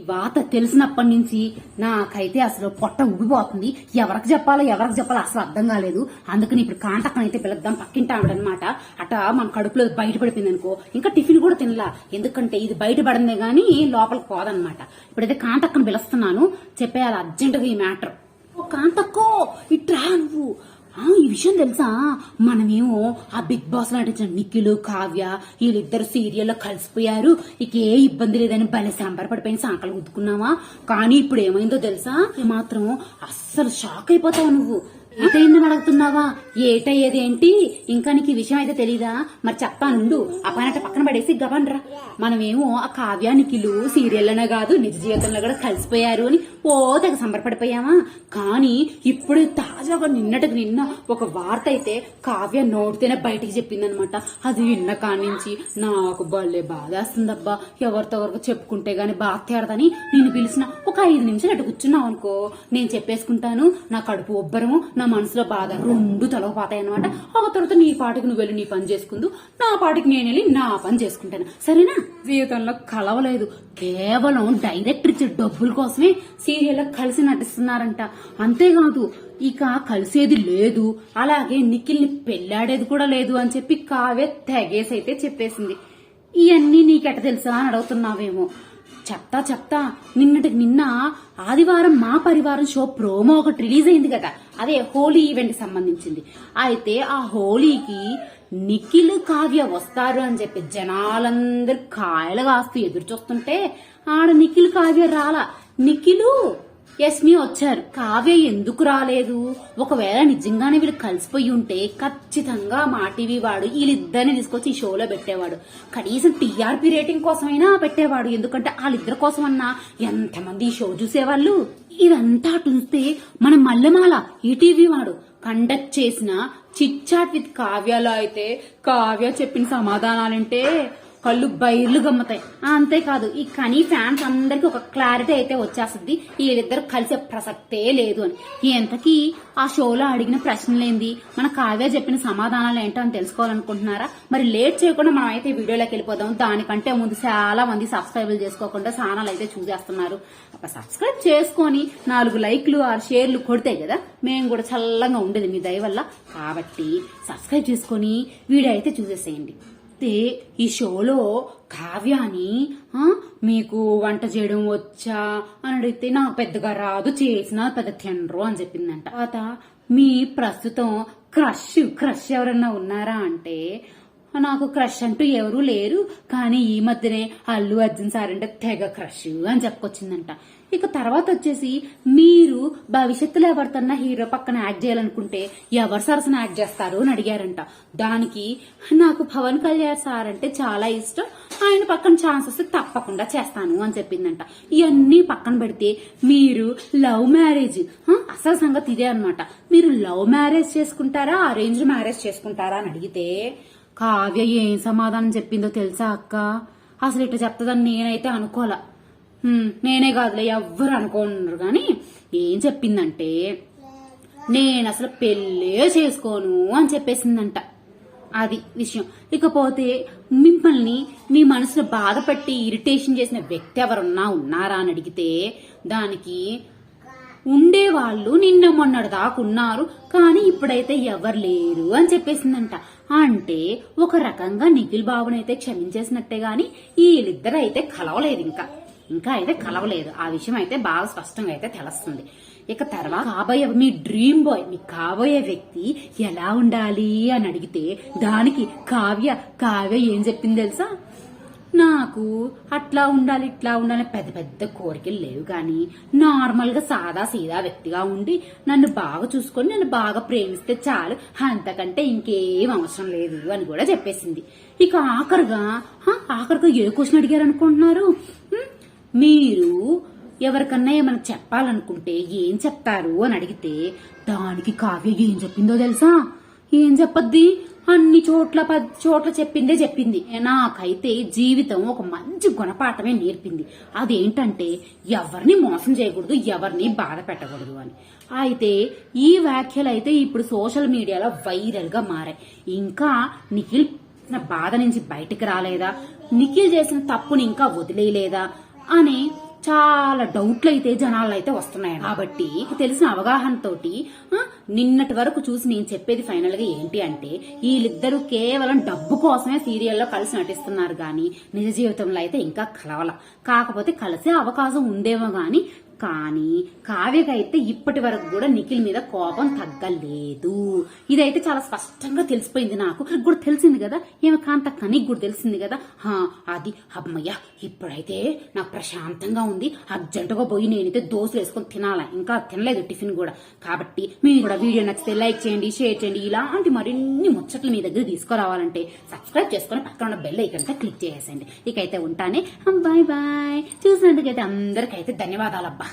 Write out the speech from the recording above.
వాత తెలిసినప్పటి నుంచి నాకైతే అసలు పొట్ట ఉడిపోతుంది. ఎవరికి చెప్పాలో అసలు అర్థం కాలేదు. అందుకని ఇప్పుడు కాంటక్కని అయితే పిలుద్దాం, పక్కింటి ఆవిడనమాట. అట మన కడుపులో బయటపడిపోయింది అనుకో, ఇంకా టిఫిన్ కూడా తినలా. ఎందుకంటే ఇది బయటపడిందే గానీ లోపలికి పోదనమాట. ఇప్పుడైతే కాంటక్కని పిలుస్తున్నాను, చెప్పేయాలి అర్జెంటుగా ఈ మ్యాటర్. ఓ కాంతక్కో, ఇట్రా నువ్వు. ఈ విషయం తెలుసా, మనమేమో ఆ బిగ్ బాస్ నటించిన నిఖిల్ కావ్య వీళ్ళిద్దరు సీరియల్లో కలిసిపోయారు. ఇక ఏ ఇబ్బంది లేదని భలే సంబరపడిపోయిన సాంకలు గుద్దుకున్నావా. కానీ ఇప్పుడు ఏమైందో తెలుసా, మాత్రం అస్సలు షాక్ అయిపోతావు నువ్వు. ఏటైందని అడుగుతున్నావా? ఏటయ్యేది ఏంటి? ఇంకా నీకు ఈ విషయం అయితే తెలీదా? మరి చెప్తానుండు. ఆ పని పక్కన పడేసి గవన్రా. మనమేమో ఆ కావ్య నిఖిలు సీరియల్లోనే కాదు నిజ జీవితంలో కూడా కలిసిపోయారు అని ఓ తెగ సంబరపడిపోయామా. కానీ ఇప్పుడు తాజాగా నిన్నటికి నిన్న ఒక వార్త అయితే కావ్య నోటితేనే బయటికి చెప్పిందనమాట. అది విన్న కానించి నాకు భలే బాధేస్తుందబ్బా. ఎవరితో వరకు చెప్పుకుంటే గాని బాధ తీరదని నిన్ను పిలిచిన ఒక 5 నిమిషాలు అటు కూర్చున్నావు అనుకో, నేను చెప్పేసుకుంటాను. నా కడుపు ఒబ్బరము, నా మనసులో బాధ రెండు తొలగిపోతాయి అనమాట. ఆ తర్వాత నీ పాటికి నువ్వు వెళ్ళి నీ పని చేసుకుందు, నా పాటికి నేను వెళ్ళి నా పని చేసుకుంటాను, సరేనా? జీవితంలో కలవలేదు, కేవలం డైరెక్టర్ ఇచ్చే డబ్బుల కోసమే సీరియల్లో కలిసి నటిస్తున్నారంట. అంతేకాదు ఇక కలిసేది లేదు, అలాగే నిఖిల్ని పెళ్లాడేది కూడా లేదు అని చెప్పి కావ్య తెగేసి అయితే చెప్పేసింది. ఇవన్నీ నీకెట తెలుసా అని అడుగుతున్నావేమో. చెప్తా నిన్నటికి నిన్న ఆదివారం మా పరివారం షో ప్రోమో ఒకటి రిలీజ్ అయింది కదా, అదే హోలీ ఈవెంట్ సంబంధించింది. అయితే ఆ హోలీకి నిఖిల్ కావ్య వస్తారు అని చెప్పి జనాలందరూ కాయలు కాస్తూ ఎదురు చూస్తుంటే ఆడ నిఖిల్ కావ్య రాలా. నిఖిలు యస్మి వచ్చారు, కావ్య ఎందుకు రాలేదు? ఒకవేళ నిజంగానే వీళ్ళు కలిసిపోయి ఉంటే ఖచ్చితంగా మా టీవీ వాడు వీళ్ళిద్దరిని తీసుకొచ్చి ఈ షోలో పెట్టేవాడు. కనీసం టీఆర్పీ రేటింగ్ కోసమైనా పెట్టేవాడు. ఎందుకంటే వాళ్ళిద్దరి కోసమన్నా ఎంతమంది ఈ షో చూసేవాళ్ళు. ఇదంతా చూస్తే మన మల్లెమాల ఈటీవీ వాడు కండక్ట్ చేసిన చిట్ చాట్ విత్ కావ్యలో అయితే కావ్య చెప్పిన సమాధానాలంటే కళ్ళు బైర్లు గమ్మతాయి. అంతేకాదు ఈ కనీ ఫ్యాన్స్ అందరికి ఒక క్లారిటీ అయితే వచ్చేస్తుంది, వీళ్ళిద్దరు కలిసే ప్రసక్తే లేదు అని. ఎంతకీ ఆ షోలో అడిగిన ప్రశ్నలేంది, మన కావ్య చెప్పిన సమాధానాలు ఏంటో అని తెలుసుకోవాలనుకుంటున్నారా? మరి లేట్ చేయకుండా మనం అయితే వీడియోలోకి వెళ్ళిపోదాం. దానికంటే ముందు చాలా మంది సబ్స్క్రైబ్ చేసుకోకుండా ఛానల్ అయితే చూసేస్తున్నారు. ఒక సబ్స్క్రైబ్ చేసుకొని 4 లైక్లు 6 షేర్లు కొడితే కదా మేము కూడా చల్లంగా ఉండేది మీ దయ వల్ల. కాబట్టి సబ్స్క్రైబ్ చేసుకొని వీడియో అయితే చూసేసేయండి. ఈ షోలో కావ్యాని మీకు వంట చేయడం వచ్చా అని అడిగితే నాకు పెద్దగా రాదు, చేసినా పెద్ద తినరు అని చెప్పిందంట. తర్వాత మీ ప్రస్తుతం క్రష్ ఎవరన్నా ఉన్నారా అంటే నాకు క్రష్ అంటూ ఎవరూ లేరు, కానీ ఈ మధ్యనే అల్లు అర్జున్ సార్ అంటే తెగ క్రష్ అని చెప్పుకొచ్చిందంట. ఇక తర్వాత వచ్చేసి మీరు భవిష్యత్తులో ఎవరితోన్నా హీరో పక్కన యాక్ట్ చేయాలనుకుంటే ఎవరు సరసన యాక్ట్ చేస్తారు అని అడిగారంట. దానికి నాకు పవన్ కళ్యాణ్ సార్ అంటే చాలా ఇష్టం, ఆయన పక్కన ఛాన్స్ వస్తే తప్పకుండా చేస్తాను అని చెప్పిందంట. ఇవన్నీ పక్కన పెడితే మీరు లవ్ మ్యారేజ్, అసలు సంగతి ఇదే అనమాట. మీరు లవ్ మ్యారేజ్ చేసుకుంటారా అరేంజ్ మ్యారేజ్ చేసుకుంటారా అని అడిగితే కావ్య ఏం సమాధానం చెప్పిందో తెలుసా అక్క? అసలు ఇట్లా చెప్తుందని నేనైతే అనుకోలే. నేనే కాదులే ఎవ్వరు అనుకోనున్నారు. కానీ ఏం చెప్పిందంటే నేను అసలు పెళ్ళే చేసుకోను అని చెప్పేసిందంట. అది విషయం. ఇకపోతే మిమ్మల్ని మీ మనసులో బాధ పెట్టి ఇరిటేషన్ చేసిన వ్యక్తి ఎవరున్నా ఉన్నారా అని అడిగితే దానికి ఉండేవాళ్ళు నిన్న మొన్నటి దాకా ఉన్నారు, కానీ ఇప్పుడైతే ఎవరు లేరు అని చెప్పేసిందంట. అంటే ఒక రకంగా నిఖిల్ బాబునైతే క్షమించేసినట్టే గాని వీళ్ళిద్దరు అయితే కలవలేదు, ఇంకా అయితే కలవలేదు. ఆ విషయం అయితే బాగా స్పష్టంగా అయితే తెలుస్తుంది. ఇక తర్వాత కాబోయే మీ డ్రీమ్ బాయ్, మీ కాబోయే వ్యక్తి ఎలా ఉండాలి అని అడిగితే దానికి కావ్య ఏం చెప్పింది తెలుసా? నాకు అట్లా ఉండాలి ఇట్లా ఉండాలి పెద్ద పెద్ద కోరికలు లేవు, కానీ నార్మల్ గా సాదా సీదా వ్యక్తిగా ఉండి నన్ను బాగా చూసుకొని నన్ను బాగా ప్రేమిస్తే చాలు, అంతకంటే ఇంకేం అవసరం లేదు అని కూడా చెప్పేసింది. ఇక ఆఖరుగా ఏ క్వశ్చన్ అడిగారు అనుకుంటున్నారు? మీరు ఎవరికన్నా ఏమైనా చెప్పాలనుకుంటే ఏం చెప్తారు అని అడిగితే దానికి కావ్య ఏం చెప్పిందో తెలుసా? ఏం చెప్పద్ది, అన్ని చోట్ల 10 చోట్ల చెప్పింది. నాకైతే జీవితం ఒక మంచి గుణపాఠమే నేర్పింది. అదేంటంటే ఎవరిని మోసం చేయకూడదు, ఎవరిని బాధ పెట్టకూడదు అని. అయితే ఈ వ్యాఖ్యలు అయితే ఇప్పుడు సోషల్ మీడియాలో వైరల్ గా మారాయి. ఇంకా నిఖిల్ నా బాధ నుంచి బయటికి రాలేదా, నిఖిల్ చేసిన తప్పుని ఇంకా వదిలేయలేదా అని చాలా డౌట్లు అయితే జనాల్లో అయితే వస్తున్నాయి. కాబట్టి తెలిసిన అవగాహనతోటి నిన్నటి వరకు చూసి నేను చెప్పేది ఫైనల్ గా ఏంటి అంటే వీళ్ళిద్దరూ కేవలం డబ్బు కోసమే సీరియల్లో కలిసి నటిస్తున్నారు గాని నిజ జీవితంలో అయితే ఇంకా కలవల. కాకపోతే కలిసే అవకాశం ఉందేమో కానీ కావ్యకైతే ఇప్పటి వరకు కూడా నిఖిల్ మీద కోపం తగ్గలేదు. ఇదైతే చాలా స్పష్టంగా తెలిసిపోయింది. నాకు కూడా తెలిసింది కదా, ఏమి కాంతక్క నీకు కూడా తెలిసింది కదా. అది అమ్మయ్య, ఇప్పుడైతే నాకు ప్రశాంతంగా ఉంది. అర్జెంటుగా పోయి నేనైతే దోశలు వేసుకొని తినాలా, ఇంకా తినలేదు టిఫిన్ కూడా. కాబట్టి మీరు కూడా వీడియో నచ్చితే లైక్ చేయండి, షేర్ చేయండి. ఇలాంటి మరిన్ని ముచ్చట్లు మీ దగ్గర తీసుకురావాలంటే సబ్స్క్రైబ్ చేసుకుని పక్కన ఉన్న బెల్ ఐకాన్ క్లిక్ చేసేయండి. ఇకైతే ఉంటానే, బాయ్ బాయ్. చూసినందుకైతే అందరికైతే ధన్యవాదాలబ్బా.